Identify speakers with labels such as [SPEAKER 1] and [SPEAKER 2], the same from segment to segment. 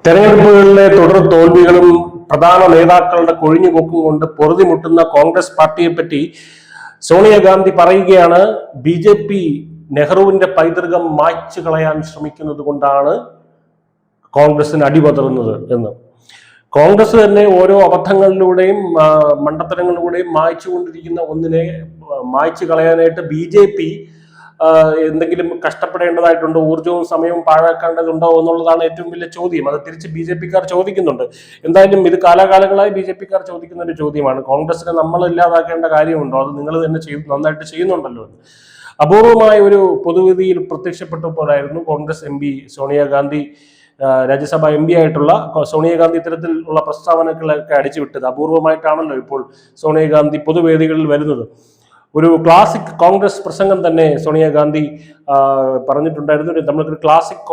[SPEAKER 1] തെരഞ്ഞെടുപ്പുകളിലെ തുടർ തോൽവികളും പ്രധാന നേതാക്കളുടെ കൊഴിഞ്ഞുപോക്കും കൊണ്ട് പൊറുതിമുട്ടുന്ന കോൺഗ്രസ് പാർട്ടിയെപ്പറ്റി സോണിയാഗാന്ധി പറയുകയാണ്, BJP നെഹ്റുവിന്റെ പൈതൃകം മായ്ച്ചു കളയാൻ ശ്രമിക്കുന്നത് കൊണ്ടാണ് കോൺഗ്രസിന് അടിപതറുന്നത് എന്ന്. കോൺഗ്രസ് തന്നെ ഓരോ അബദ്ധങ്ങളിലൂടെയും മണ്ടത്തരങ്ങളിലൂടെയും മായ്ച്ചുകൊണ്ടിരിക്കുന്ന ഒന്നിനെ മായ്ച്ചു കളയാനായിട്ട് BJP എന്തെങ്കിലും കഷ്ടപ്പെടേണ്ടതായിട്ടുണ്ടോ, ഊർജ്ജവും സമയവും പാഴാക്കേണ്ടതുണ്ടോ എന്നുള്ളതാണ് ഏറ്റവും വലിയ ചോദ്യം. അത് തിരിച്ച് BJP-ക്കാർ ചോദിക്കുന്നുണ്ട്. എന്തായാലും ഇത് കാലാകാലങ്ങളായി BJP-ക്കാർ ചോദിക്കുന്ന ഒരു ചോദ്യമാണ്. കോൺഗ്രസിനെ നമ്മൾ ഇല്ലാതാക്കേണ്ട കാര്യമുണ്ടോ, അത് നിങ്ങൾ തന്നെ നന്നായിട്ട് ചെയ്യുന്നുണ്ടല്ലോ എന്ന്. അപൂർവമായ ഒരു പൊതുവേദിയിൽ പ്രത്യക്ഷപ്പെട്ടപ്പോഴായിരുന്നു കോൺഗ്രസ് MP സോണിയാഗാന്ധി, രാജ്യസഭ MP ആയിട്ടുള്ള സോണിയാഗാന്ധി ഇത്തരത്തിലുള്ള പ്രസ്താവനകളൊക്കെ അടിച്ചുവിട്ടത്. അപൂർവമായിട്ടാണല്ലോ ഇപ്പോൾ സോണിയാഗാന്ധി പൊതുവേദികളിൽ വരുന്നത്. ഒരു ക്ലാസിക് കോൺഗ്രസ് പ്രസംഗം തന്നെ സോണിയാഗാന്ധി പറഞ്ഞിട്ടുണ്ടായിരുന്നു. നമുക്കൊരു ക്ലാസിക്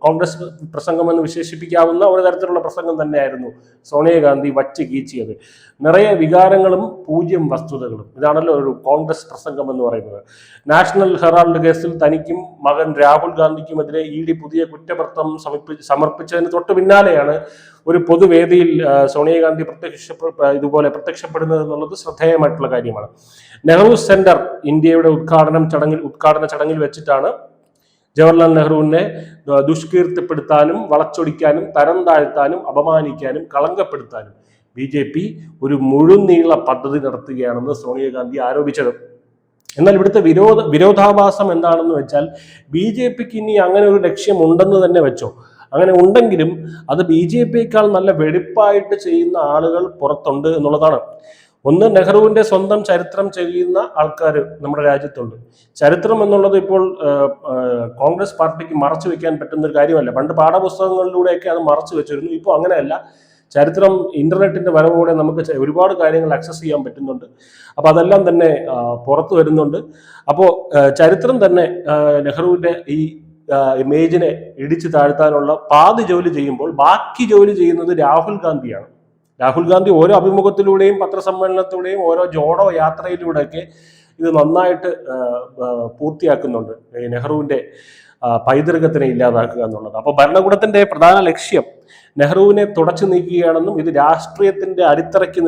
[SPEAKER 1] കോൺഗ്രസ് പ്രസംഗം എന്ന് വിശേഷിപ്പിക്കാവുന്ന ഒരു തരത്തിലുള്ള പ്രസംഗം തന്നെയായിരുന്നു സോണിയാഗാന്ധി വച്ച് കീച്ചിയത്. നിറയെ വികാരങ്ങളും 0 വസ്തുതകളും. ഇതാണല്ലോ ഒരു കോൺഗ്രസ് പ്രസംഗം എന്ന് പറയുന്നത്. നാഷണൽ ഹെറാൾഡ് കേസിൽ തനിക്കും മകൻ രാഹുൽ ഗാന്ധിക്കുമെതിരെ ED പുതിയ കുറ്റപത്രം സമർപ്പിച്ചതിന് തൊട്ട് പിന്നാലെയാണ് ഒരു പൊതുവേദിയിൽ സോണിയാഗാന്ധി ഇതുപോലെ പ്രത്യക്ഷപ്പെടുന്നത് എന്നുള്ളത് ശ്രദ്ധേയമായിട്ടുള്ള കാര്യമാണ്. നെഹ്റു സെന്റർ ഇന്ത്യയുടെ ഉദ്ഘാടന ചടങ്ങിൽ വെച്ചിട്ടാണ് ജവഹർലാൽ നെഹ്റുവിനെ ദുഷ്കീർത്തിപ്പെടുത്താനും വളച്ചൊടിക്കാനും തരം താഴ്ത്താനും അപമാനിക്കാനും കളങ്കപ്പെടുത്താനും BJP ഒരു മുഴുനീള പദ്ധതി നടത്തുകയാണെന്ന് സോണിയാഗാന്ധി ആരോപിച്ചത്. എന്നാൽ ഇവിടുത്തെ വിരോധാഭാസം എന്താണെന്ന് വെച്ചാൽ, BJP-ക്ക് ഇനി അങ്ങനെ ഒരു ലക്ഷ്യം ഉണ്ടെന്ന് തന്നെ വെച്ചോ. അങ്ങനെ ഉണ്ടെങ്കിലും അത് BJP-യേക്കാൾ നല്ല വെടിപ്പായിട്ട് ചെയ്യുന്ന ആളുകൾ പുറത്തുണ്ട് എന്നുള്ളതാണ്. ഒന്ന്, നെഹ്റുവിന്റെ സ്വന്തം ചരിത്രം ചെയ്യുന്ന ആൾക്കാർ നമ്മുടെ രാജ്യത്തുണ്ട്. ചരിത്രം എന്നുള്ളത് ഇപ്പോൾ കോൺഗ്രസ് പാർട്ടിക്ക് മറച്ചു വെക്കാൻ പറ്റുന്ന ഒരു കാര്യമല്ല. പണ്ട് പാഠപുസ്തകങ്ങളിലൂടെയൊക്കെ അത് മറച്ചു വെച്ചിരുന്നു. ഇപ്പോൾ അങ്ങനെയല്ല. ചരിത്രം ഇന്റർനെറ്റിന്റെ വരവോടെ നമുക്ക് ഒരുപാട് കാര്യങ്ങൾ ആക്സസ് ചെയ്യാൻ പറ്റുന്നുണ്ട്. അപ്പൊ അതെല്ലാം തന്നെ പുറത്തു വരുന്നുണ്ട്. അപ്പോൾ ചരിത്രം തന്നെ നെഹ്റുവിന്റെ ഈ ഇമേജിനെ ഇടിച്ചു താഴ്ത്താനുള്ള പാതി ജോലി ചെയ്യുമ്പോൾ ബാക്കി ജോലി ചെയ്യുന്നത് രാഹുൽ ഗാന്ധിയാണ്. രാഹുൽ ഗാന്ധി ഓരോ അഭിമുഖത്തിലൂടെയും പത്രസമ്മേളനത്തിലൂടെയും ഓരോ ജോഡോ യാത്രയിലൂടെയൊക്കെ ഇത് നന്നായിട്ട് പൂർത്തിയാക്കുന്നുണ്ട്, നെഹ്റുവിന്റെ പൈതൃകത്തിനെ ഇല്ലാതാക്കുക എന്നുള്ളത്. അപ്പോൾ ഭരണകൂടത്തിന്റെ പ്രധാന ലക്ഷ്യം നെഹ്റുവിനെ തുടച്ചു നീക്കുകയാണെന്നും ഇത് രാഷ്ട്രീയത്തിന്റെ അടിത്തറയ്ക്ക്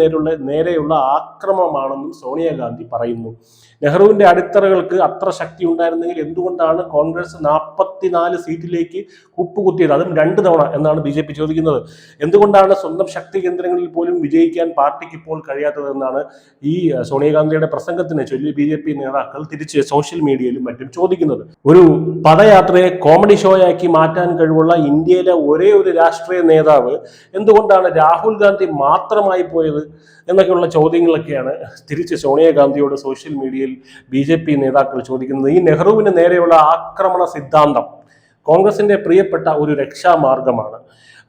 [SPEAKER 1] നേരെയുള്ള ആക്രമണമാണെന്നും സോണിയാഗാന്ധി പറയുന്നു. നെഹ്റുവിന്റെ അടിത്തറകൾക്ക് അത്ര ശക്തി ഉണ്ടായിരുന്നെങ്കിൽ എന്തുകൊണ്ടാണ് കോൺഗ്രസ് 44 സീറ്റിലേക്ക് കുപ്പുകുത്തിയത്, അതും 2 തവണ എന്നാണ് BJP ചോദിക്കുന്നത്. എന്തുകൊണ്ടാണ് സ്വന്തം ശക്തി കേന്ദ്രങ്ങളിൽ പോലും വിജയിക്കാൻ പാർട്ടിക്ക് ഇപ്പോൾ കഴിയാത്തതെന്നാണ് ഈ സോണിയാഗാന്ധിയുടെ പ്രസംഗത്തിനെ ചൊല്ലി BJP നേതാക്കൾ തിരിച്ച് സോഷ്യൽ മീഡിയയിലും മറ്റും ചോദിക്കുന്നത്. ഒരു പദയാത്രയെ കോമഡി ഷോയാക്കി മാറ്റാൻ കഴിവുള്ള ഇന്ത്യയിലെ ഒരേ ഒരു രാഷ്ട്രീയ നേതാവ് എന്തുകൊണ്ടാണ് രാഹുൽ ഗാന്ധി മാത്രമായി പോയത് എന്നൊക്കെയുള്ള ചോദ്യങ്ങളൊക്കെയാണ് തിരിച്ച് സോണിയാഗാന്ധിയോട് സോഷ്യൽ മീഡിയയിൽ BJP നേതാക്കൾ ചോദിക്കുന്നത്. ഈ നെഹ്റുവിന് നേരെയുള്ള ആക്രമണ സിദ്ധാന്തം കോൺഗ്രസിന്റെ പ്രിയപ്പെട്ട ഒരു രക്ഷാമാർഗമാണ്.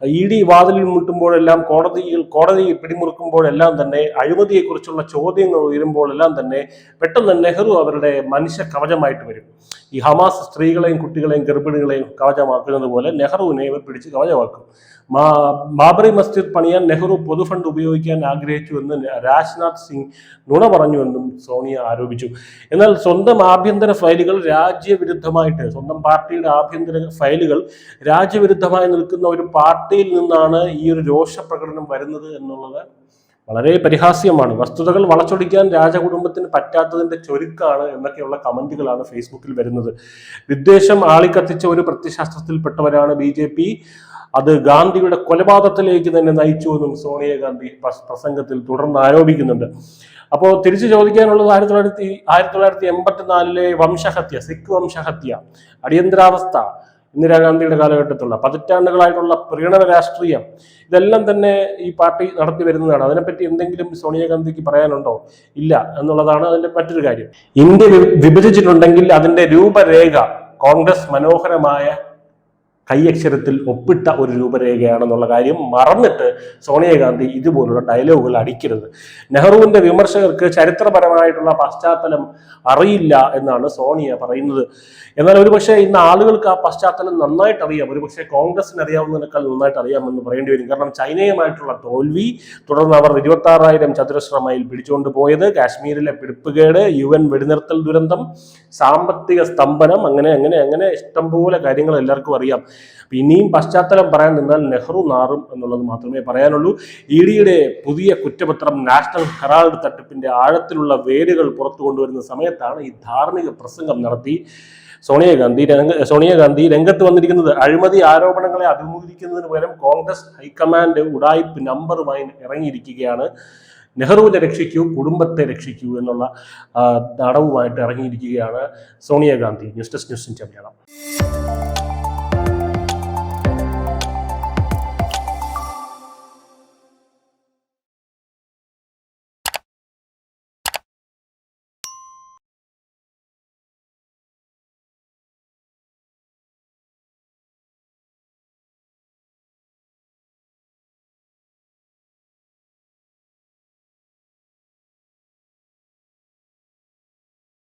[SPEAKER 1] ED വാതിലിൽ മുട്ടുമ്പോഴെല്ലാം, കോടതി പിടിമുറുക്കുമ്പോഴെല്ലാം തന്നെ, അഴിമതിയെക്കുറിച്ചുള്ള ചോദ്യങ്ങൾ ഉയരുമ്പോഴെല്ലാം തന്നെ പെട്ടെന്ന് നെഹ്റു അവരുടെ മനുഷ്യ കവചമായിട്ട് വരും. ഈ ഹമാസ് സ്ത്രീകളെയും കുട്ടികളെയും ഗർഭിണികളെയും കവചമാക്കുന്നത് പോലെ നെഹ്റുവിനെ ഇവർ പിടിച്ച് കവചമാക്കും. ബാബറി മസ്ജിദ് പണിയാൻ നെഹ്റു പൊതുഫണ്ട് ഉപയോഗിക്കാൻ ആഗ്രഹിച്ചുവെന്ന് രാജ്നാഥ് സിംഗ് നുണ പറഞ്ഞുവെന്നും സോണിയ ആരോപിച്ചു. എന്നാൽ സ്വന്തം ആഭ്യന്തര ഫയലുകൾ രാജ്യവിരുദ്ധമായിട്ട്, സ്വന്തം പാർട്ടിയുടെ ആഭ്യന്തര ഫയലുകൾ രാജ്യവിരുദ്ധമായി നിൽക്കുന്ന ഒരു പാർട്ടിയിൽ നിന്നാണ് ഈ ഒരു രോഷപ്രകടനം വരുന്നത് എന്നുള്ളത് വളരെ പരിഹാസ്യമാണ്. വസ്തുതകൾ വളച്ചൊടിക്കാൻ രാജകുടുംബത്തിന് പറ്റാത്തതിന്റെ ചൊരുക്കാണ് എന്നൊക്കെയുള്ള കമന്റുകളാണ് ഫേസ്ബുക്കിൽ വരുന്നത്. വിദ്വേഷം ആളിക്കത്തിച്ച ഒരു പ്രത്യയശാസ്ത്രത്തിൽപ്പെട്ടവരാണ് BJP. അത് ഗാന്ധിയുടെ കൊലപാതകത്തിലേക്ക് തന്നെ നയിച്ചുവെന്നും സോണിയാഗാന്ധി പ്രസംഗത്തിൽ തുടർന്ന് ആരോപിക്കുന്നുണ്ട്. അപ്പോൾ തിരിച്ചു ചോദിക്കാനുള്ളത് 1984 വംശഹത്യ, സിഖ് വംശഹത്യ, അടിയന്തരാവസ്ഥ, ഇന്ദിരാഗാന്ധിയുടെ കാലഘട്ടത്തിലുള്ള പതിറ്റാണ്ടുകളായിട്ടുള്ള പ്രീണന രാഷ്ട്രീയം, ഇതെല്ലാം തന്നെ ഈ പാർട്ടി നടത്തി വരുന്നതാണ്. അതിനെപ്പറ്റി എന്തെങ്കിലും സോണിയാഗാന്ധിക്ക് പറയാനുണ്ടോ? ഇല്ല എന്നുള്ളതാണ് അതിന്റെ മറ്റൊരു കാര്യം. ഇന്ത്യ വിഭജിച്ചിട്ടുണ്ടെങ്കിൽ അതിന്റെ രൂപരേഖ കോൺഗ്രസ് മനോഹരമായ കൈയക്ഷരത്തിൽ ഒപ്പിട്ട ഒരു രൂപരേഖയാണെന്നുള്ള കാര്യം മറന്നിട്ട് സോണിയാഗാന്ധി ഇതുപോലുള്ള ഡയലോഗുകൾ അടിക്കരുത്. നെഹ്റുവിന്റെ വിമർശകർക്ക് ചരിത്രപരമായിട്ടുള്ള പശ്ചാത്തലം അറിയില്ല എന്നാണ് സോണിയ പറയുന്നത്. എന്നാൽ ഒരുപക്ഷെ ഇന്ന് ആളുകൾക്ക് ആ പശ്ചാത്തലം നന്നായിട്ട് അറിയാം. ഒരുപക്ഷെ കോൺഗ്രസിന് അറിയാവുന്നതിനേക്കാൾ നന്നായിട്ട് അറിയാമെന്ന് പറയേണ്ടി വരും. കാരണം ചൈനയുമായിട്ടുള്ള തോൽവി, തുടർന്ന് അവർ 26,000 ചതുരശ്ര മൈൽ പിടിച്ചുകൊണ്ട് പോയത്, കാശ്മീരിലെ പിടിപ്പുകേട്, UN വെടിനിർത്തൽ ദുരന്തം, സാമ്പത്തിക സ്തംഭനം, അങ്ങനെ ഇഷ്ടംപോലെ കാര്യങ്ങൾ എല്ലാവർക്കും അറിയാം. ഇനിയും പശ്ചാത്തലം പറയാൻ നിന്നാൽ നെഹ്റു നാറും എന്നുള്ളത് മാത്രമേ പറയാനുള്ളൂ. ഇഡിയുടെ പുതിയ കുറ്റപത്രം നാഷണൽ ഹെറാൾഡ് തട്ടിപ്പിന്റെ ആഴത്തിലുള്ള വേരുകൾ പുറത്തു കൊണ്ടുവരുന്ന സമയത്താണ് ഈ ധാർമ്മിക പ്രസംഗം നടത്തി സോണിയാഗാന്ധി രംഗത്ത് വന്നിരിക്കുന്നത്. അഴിമതി ആരോപണങ്ങളെ അഭിമുഖീകരിക്കുന്നതിന് പകരം കോൺഗ്രസ് ഹൈക്കമാൻഡ് ഉഡായിപ്പ് നമ്പറുമായി ഇറങ്ങിയിരിക്കുകയാണ്. നെഹ്റുവിനെ രക്ഷിക്കൂ, കുടുംബത്തെ രക്ഷിക്കൂ എന്നുള്ള നാടകവുമായിട്ട് ഇറങ്ങിയിരിക്കുകയാണ് Sonia Gandhi. News desk news India Malayalam.